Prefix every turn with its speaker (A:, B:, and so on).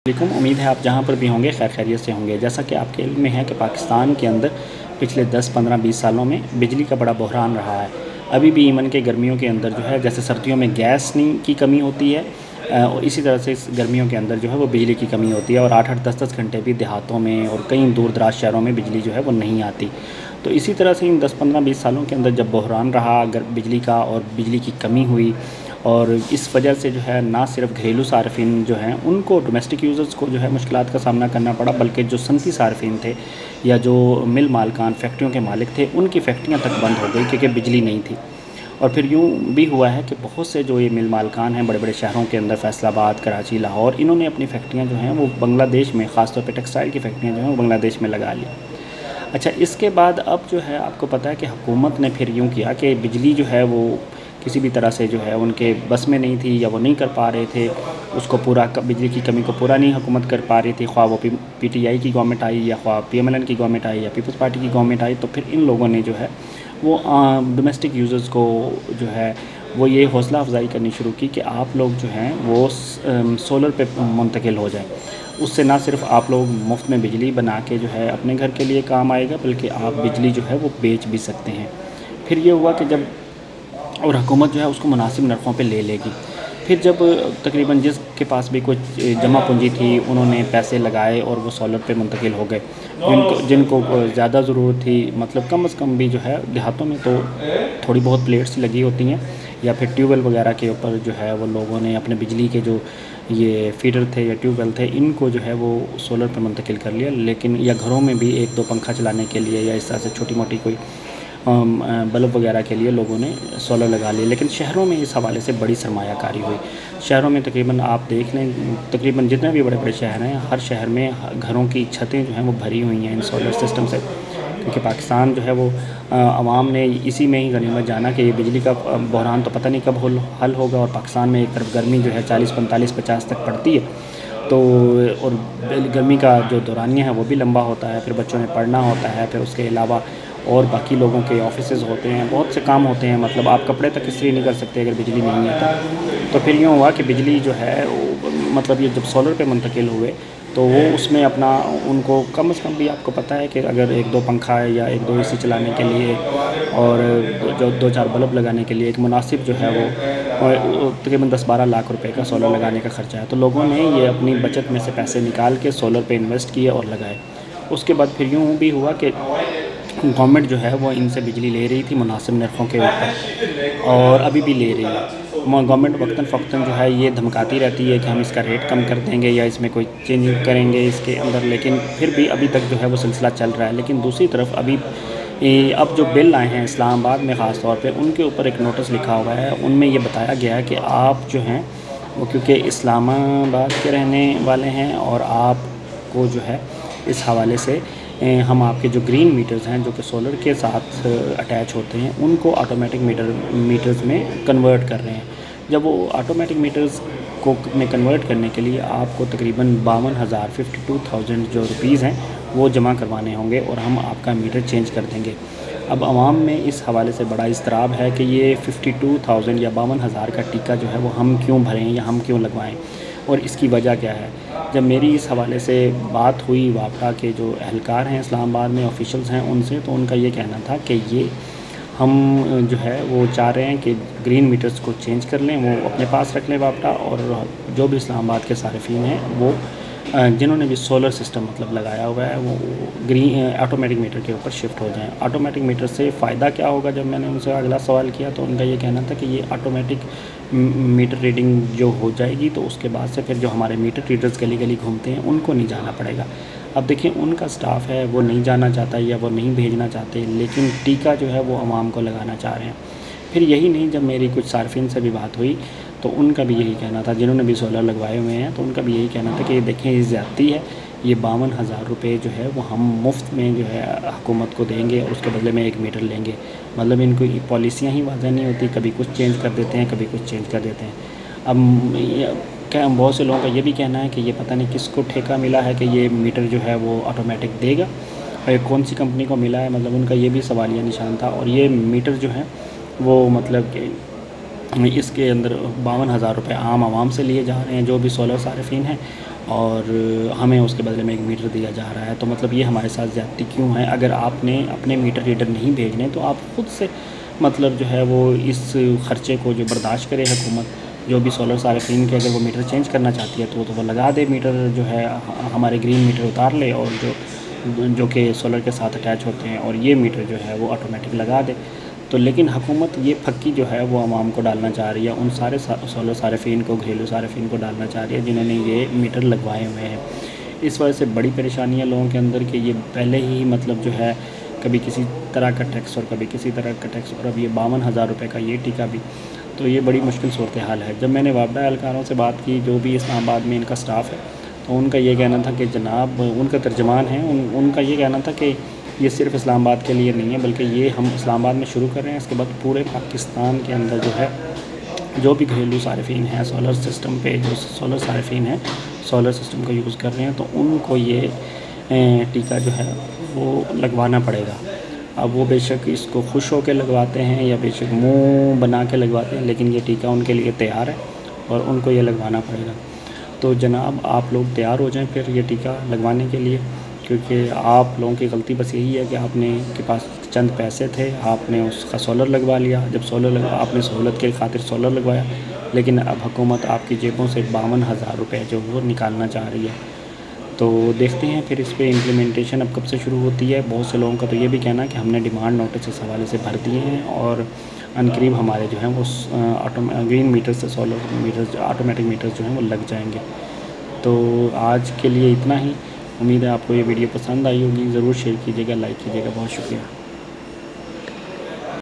A: वालेकुम। उम्मीद है आप जहाँ पर भी होंगे खैर खैरियत से होंगे। जैसा कि आपके इल्म में है कि पाकिस्तान के अंदर पिछले 10, 15, 20 सालों में बिजली का बड़ा बहरान रहा है। अभी भी ईवन के गर्मियों के अंदर जो है, जैसे सर्दियों में गैस नहीं की कमी होती है, और इसी तरह से इस गर्मियों के अंदर जो है वो बिजली की कमी होती है और 8-8, 10-10 घंटे भी देहातों में और कई दूर दराज शहरों में बिजली जो है वो नहीं आती। तो इसी तरह से इन 10, 15, 20 सालों के अंदर जब बहरान रहा बिजली का और बिजली की कमी हुई, और इस वजह से जो है ना सिर्फ घरेलू सार्फिन जो हैं उनको, डोमेस्टिक यूज़र्स को जो है मुश्किलात का सामना करना पड़ा, बल्कि जो सनती सार्फिन थे या जो मिल मालकान फैक्ट्रियों के मालिक थे उनकी फैक्ट्रियाँ तक बंद हो गई क्योंकि बिजली नहीं थी। और फिर यूँ भी हुआ है कि बहुत से जो ये मिल मालकान हैं बड़े बड़े शहरों के अंदर, फैसलाबाद, कराची, लाहौर, इन्होंने अपनी फैक्ट्रियाँ जो हैं वो बांग्लादेश में, ख़ासतौर पर टेक्सटाइल की फैक्ट्रियाँ जो हैं वो बांग्लादेश में लगा ली। अच्छा, इसके बाद अब जो है आपको पता है कि हुकूमत ने फिर यूँ किया कि बिजली जो है वो किसी भी तरह से जो है उनके बस में नहीं थी या वो नहीं कर पा रहे थे, उसको पूरा बिजली की कमी को पूरा नहीं हुकूमत कर पा रही थी, ख्वाह वो पीटीआई की गवर्नमेंट आई या ख्वाह पीएमएलएन की गवर्नमेंट आई या पीपल्स पार्टी की गवर्नमेंट आई। तो फिर इन लोगों ने जो है वो डोमेस्टिक यूज़र्स को जो है वो ये हौसला अफजाई करनी शुरू की कि आप लोग जो हैं वो सोलर पे मुंतकिल हो जाएं। उससे ना सिर्फ आप लोग मुफ्त में बिजली बना के जो है अपने घर के लिए काम आएगा, बल्कि आप बिजली जो है वो बेच भी सकते हैं। फिर ये हुआ कि जब, और हुकूमत जो है उसको मुनासिब नरख़ों पे ले लेगी। फिर जब तकरीबन जिसके पास भी कुछ जमा पूंजी थी उन्होंने पैसे लगाए और वो सोलर पे मुंतकिल हो गए। जिनको ज़्यादा ज़रूरत थी, मतलब कम से कम भी जो है देहातों में तो थोड़ी बहुत प्लेट्स लगी होती हैं, या फिर ट्यूबवेल वगैरह के ऊपर जो है वो लोगों ने अपने बिजली के जो ये फीडर थे या ट्यूबवेल थे इनको जो है वो सोलर पर मुंतकिल कर लिया। लेकिन या घरों में भी 1-2 पंखा चलाने के लिए या इस तरह से छोटी मोटी कोई बल्ब वगैरह के लिए लोगों ने सोलर लगा लिए। लेकिन शहरों में इस हवाले से बड़ी सरमायाकारी हुई। शहरों में तकरीबन आप देख लें, तकरीबन जितने भी बड़े बड़े शहर हैं, हर शहर में घरों की छतें जो हैं वो भरी हुई हैं इन सोलर सिस्टम से। क्योंकि पाकिस्तान जो है वो अवाम ने इसी में ही गनीमत जाना कि ये बिजली का बहरान तो पता नहीं कब हल होगा। और पाकिस्तान में एक तरफ गर्मी जो है 40, 45, 50 तक पड़ती है, तो और गर्मी का जो दौरानिया है वो भी लंबा होता है, फिर बच्चों ने पढ़ना होता है, फिर उसके अलावा और बाकी लोगों के ऑफिसेज़ होते हैं, बहुत से काम होते हैं, मतलब आप कपड़े तक इस्त्री नहीं कर सकते अगर बिजली नहीं है तो फिर यूँ हुआ कि बिजली जो है मतलब ये जब सोलर पे मुंतकिल हुए तो वो उसमें अपना, उनको कम से कम भी आपको पता है कि अगर 1-2 पंखा या 1-2 एसी चलाने के लिए और जो 2-4 बल्ब लगाने के लिए एक मुनासिब जो है वो तकरीबन 10-12 लाख रुपए का सोलर लगाने का ख़र्चा है। तो लोगों ने ये अपनी बचत में से पैसे निकाल के सोलर पे इन्वेस्ट किए और लगाए। उसके बाद फिर यूँ भी हुआ कि गवर्नमेंट जो है वो इनसे बिजली ले रही थी मुनासिब नरख़ों के ऊपर, और अभी भी ले रही है। गवर्नमेंट वक्तन फ़क्तन जो है ये धमकाती रहती है कि हम इसका रेट कम कर देंगे या इसमें कोई चेंजिंग करेंगे इसके अंदर, लेकिन फिर भी अभी तक जो है वो सिलसिला चल रहा है। लेकिन दूसरी तरफ अभी अब जो बिल आए हैं इस्लामाबाद में ख़ास तौर पे, उनके ऊपर एक नोटिस लिखा हुआ है, उनमें ये बताया गया है कि आप जो हैं वो क्योंकि इस्लामाबाद के रहने वाले हैं और आपको जो है इस हवाले से हम आपके जो ग्रीन मीटर्स हैं जो कि सोलर के साथ अटैच होते हैं उनको ऑटोमेटिक मीटर्स में कन्वर्ट कर रहे हैं। जब वो ऑटोमेटिक मीटर्स को में कन्वर्ट करने के लिए आपको तकरीबन 52,000 जो रुपीज़ हैं वो जमा करवाने होंगे और हम आपका मीटर चेंज कर देंगे। अब आवाम में इस हवाले से बड़ा इज़्तिराब है कि ये 52,000 या 52,000 का टीका जो है वो हम क्यों भरें या हम क्यों लगवाएं, और इसकी वजह क्या है। जब मेरी इस हवाले से बात हुई वापडा के जो एहलकार हैं इस्लामाबाद में, ऑफिशियल्स हैं उनसे, तो उनका ये कहना था कि ये हम जो है वो चाह रहे हैं कि ग्रीन मीटर्स को चेंज कर लें, वो अपने पास रख लें वापडा, और जो भी इस्लामाबाद के सारिफीन हैं वो जिन्होंने भी सोलर सिस्टम मतलब लगाया हुआ है वो ग्रीन ऑटोमेटिक मीटर के ऊपर शिफ्ट हो जाएं। ऑटोमेटिक मीटर से फ़ायदा क्या होगा, जब मैंने उनसे अगला सवाल किया तो उनका ये कहना था कि ये ऑटोमेटिक मीटर रीडिंग जो हो जाएगी तो उसके बाद से फिर जो हमारे मीटर रीडर्स गली गली घूमते हैं उनको नहीं जाना पड़ेगा। अब देखिए उनका स्टाफ है वो नहीं जाना चाहता या वो नहीं भेजना चाहते, लेकिन टीका जो है वो आवाम को लगाना चाह रहे हैं। फिर यही नहीं, जब मेरी कुछ सार्फिन से भी बात हुई तो उनका भी यही कहना था, जिन्होंने भी सोलर लगवाए हुए हैं, तो उनका भी यही कहना था कि ये देखें ये ज़्यादती है, ये 52,000 रुपये जो है वो हम मुफ्त में जो है हुकूमत को देंगे और उसके बदले में 1 मीटर लेंगे। मतलब इनको पॉलिसियाँ ही वाज़ह नहीं होती, कभी कुछ चेंज कर देते हैं, कभी कुछ चेंज कर देते हैं। अब क्या बहुत से लोगों का ये भी कहना है कि ये पता नहीं किसको ठेका मिला है कि ये मीटर जो है वो ऑटोमेटिक देगा, और कौन सी कंपनी को मिला है, मतलब उनका ये भी सवालिया निशान था। और ये मीटर जो है वो मतलब कि इसके अंदर 52,000 रुपये आम आवाम से लिए जा रहे हैं, जो भी सोलर सारिफीन हैं, और हमें उसके बदले में एक मीटर दिया जा रहा है। तो मतलब ये हमारे साथ ज़्यादती क्यों है? अगर आपने अपने मीटर रीडर नहीं भेजने तो आप ख़ुद से मतलब जो है वो इस ख़र्चे को जो बर्दाश्त करे हुकूमत, जो भी सोलर सार्फिन के अगर वो मीटर चेंज करना चाहती है तो वो लगा दे मीटर, जो है हमारे ग्रीन मीटर उतार ले और जो कि सोलर के साथ अटैच होते हैं, और ये मीटर जो है वो ऑटोमेटिक लगा दे। तो लेकिन हुकूमत ये फक्की जो है वो आवाम को डालना चाह रही है, उन सारे सोलर सार्फिन को, घरेलू सार्फिन को डालना चाह रही है जिन्होंने ये मीटर लगवाए हुए हैं। इस वजह से बड़ी परेशानी है लोगों के अंदर कि ये पहले ही मतलब जो है कभी किसी तरह का टैक्स और कभी किसी तरह का टैक्स, और अब ये 52,000 रुपये का ये टीका भी। तो ये बड़ी मुश्किल सूरत हाल है। जब मैंने वापडा एहलकारों से बात की, जो भी इस्लामाबाद में इनका स्टाफ है, तो उनका ये कहना था कि जनाब, उनका तर्जमान है, उनका ये कहना था कि ये सिर्फ इस्लामाबाद के लिए नहीं है, बल्कि ये हम इस्लामाबाद में शुरू कर रहे हैं, इसके बाद पूरे पाकिस्तान के अंदर जो है जो भी घरेलू सार्फिन हैं सोलर सिस्टम पे, जो सोलर सार्फिन हैं सोलर सिस्टम का यूज़ कर रहे हैं, तो उनको ये टीका जो है वो लगवाना पड़ेगा। अब वो बेशक इसको खुश होकर लगवाते हैं या बेशक मुँह बना के लगवाते हैं, लेकिन ये टीका उनके लिए तैयार है और उनको ये लगवाना पड़ेगा। तो जनाब, आप लोग तैयार हो जाएं फिर ये टीका लगवाने के लिए, क्योंकि आप लोगों की गलती बस यही है कि आपने के पास चंद पैसे थे, आपने उसका सोलर लगवा लिया। जब सोलर लगा, आपने सहूलत के खातिर सोलर लगवाया, लेकिन अब हुकूमत आपकी जेबों से 52,000 रुपये जो वो निकालना चाह रही है। तो देखते हैं फिर इस पे इम्प्लीमेंटेशन अब कब से शुरू होती है। बहुत से लोगों का तो ये भी कहना है कि हमने डिमांड नोटिस इस हवाले से भर दिए हैं और अनकरीब हमारे जो हैं वो ग्रीन मीटर से सोलर मीटर, ऑटोमेटिक मीटर जो हैं वो लग जाएंगे। तो आज के लिए इतना ही। उम्मीद है आपको ये वीडियो पसंद आई होगी। ज़रूर शेयर कीजिएगा, लाइक कीजिएगा। बहुत शुक्रिया।